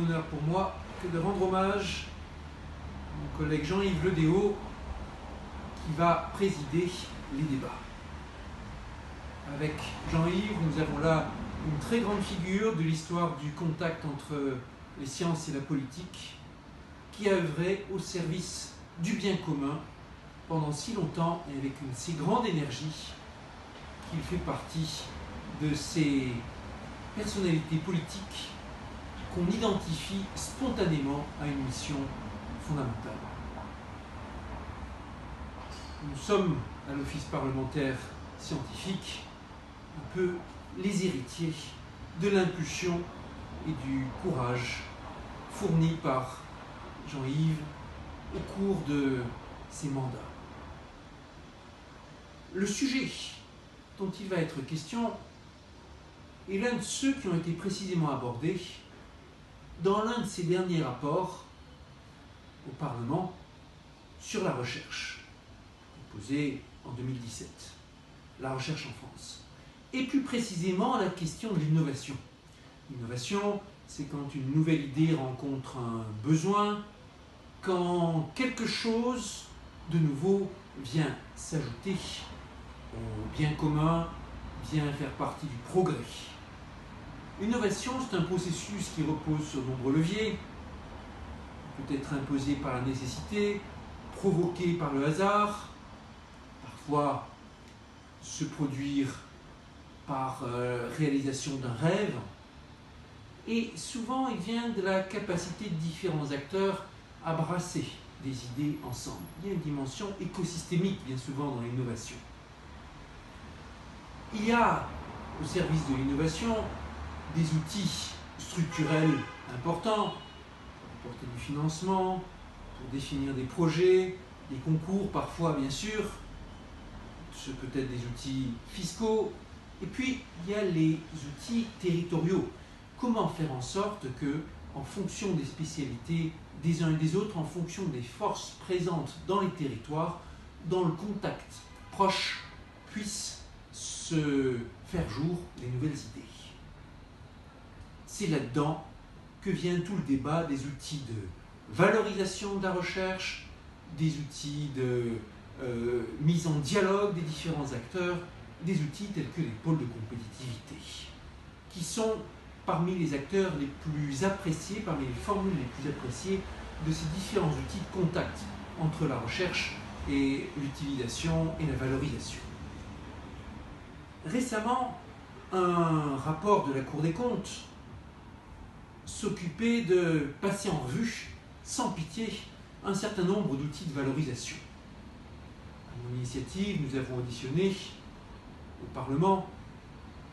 honneur pour moi que de rendre hommage à mon collègue Jean-Yves Ledéo qui va présider les débats. Avec Jean-Yves, nous avons là une très grande figure de l'histoire du contact entre les sciences et la politique qui a œuvré au service du bien commun pendant si longtemps et avec une si grande énergie qu'il fait partie de ces personnalités politiques qu'on identifie spontanément à une mission fondamentale. Nous sommes à l'Office parlementaire scientifique un peu les héritiers de l'impulsion et du courage fournis par Jean-Yves au cours de ses mandats. Le sujet dont il va être question est l'un de ceux qui ont été précisément abordés dans l'un de ses derniers rapports au Parlement sur la recherche, proposé en 2017, la recherche en France, et plus précisément la question de l'innovation. L'innovation, c'est quand une nouvelle idée rencontre un besoin, quand quelque chose de nouveau vient s'ajouter au bien commun, vient faire partie du progrès. L'innovation, c'est un processus qui repose sur de nombreux leviers, peut être imposé par la nécessité, provoqué par le hasard, parfois se produire par réalisation d'un rêve, et souvent il vient de la capacité de différents acteurs à brasser des idées ensemble. Il y a une dimension écosystémique bien souvent dans l'innovation. Il y a au service de l'innovation des outils structurels importants pour apporter du financement, pour définir des projets, des concours parfois bien sûr, ce peut être des outils fiscaux, et puis il y a les outils territoriaux. Comment faire en sorte que, en fonction des spécialités des uns et des autres, en fonction des forces présentes dans les territoires, dans le contact proche, puissent se faire jour les nouvelles idées. C'est là-dedans que vient tout le débat des outils de valorisation de la recherche, des outils de mise en dialogue des différents acteurs, des outils tels que les pôles de compétitivité, qui sont parmi les acteurs les plus appréciés, parmi les formules les plus appréciées de ces différents outils de contact entre la recherche et l'utilisation et la valorisation. Récemment, un rapport de la Cour des comptes s'occupait de passer en revue, sans pitié, un certain nombre d'outils de valorisation. À mon initiative, nous avons auditionné au Parlement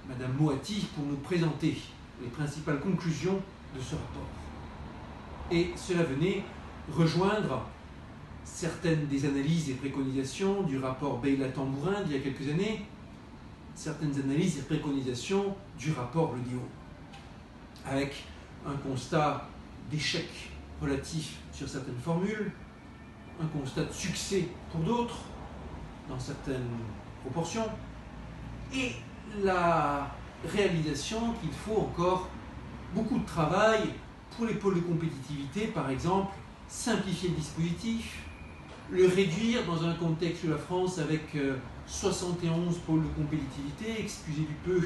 Madame Moati pour nous présenter les principales conclusions de ce rapport. Et cela venait rejoindre certaines des analyses et préconisations du rapport Beylat-Tambourin d'il y a quelques années, certaines analyses et préconisations du rapport Ledéo, avec un constat d'échec relatif sur certaines formules, un constat de succès pour d'autres, dans certaines proportions, et la réalisation qu'il faut encore beaucoup de travail pour les pôles de compétitivité, par exemple, simplifier le dispositif, le réduire dans un contexte où la France, avec 71 pôles de compétitivité, excusez du peu,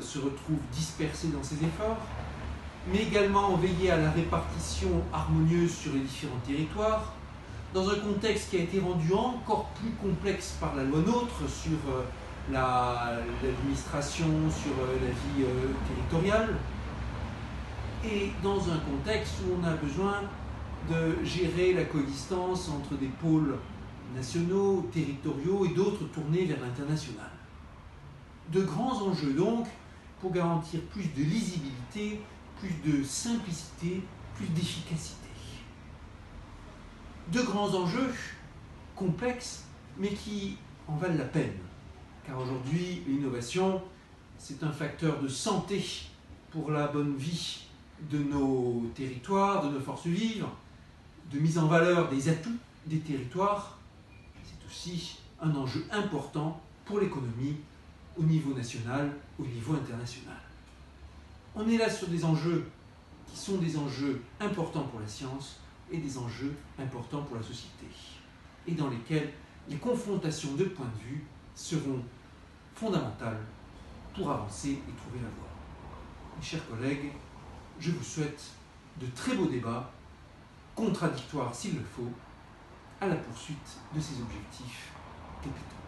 se retrouve dispersée dans ses efforts, mais également veiller à la répartition harmonieuse sur les différents territoires, dans un contexte qui a été rendu encore plus complexe par la loi NOTRe sur l'administration, sur la vie territoriale, et dans un contexte où on a besoin de gérer la coexistence entre des pôles nationaux, territoriaux et d'autres tournés vers l'international. De grands enjeux donc pour garantir plus de lisibilité, plus de simplicité, plus d'efficacité. De grands enjeux complexes, mais qui en valent la peine. Car aujourd'hui, l'innovation, c'est un facteur de santé pour la bonne vie de nos territoires, de nos forces vives, de mise en valeur des atouts des territoires. C'est aussi un enjeu important pour l'économie au niveau national, au niveau international. On est là sur des enjeux qui sont des enjeux importants pour la science et des enjeux importants pour la société, et dans lesquels les confrontations de points de vue seront fondamentales pour avancer et trouver la voie. Mes chers collègues, je vous souhaite de très beaux débats, contradictoires s'il le faut, à la poursuite de ces objectifs capitaux.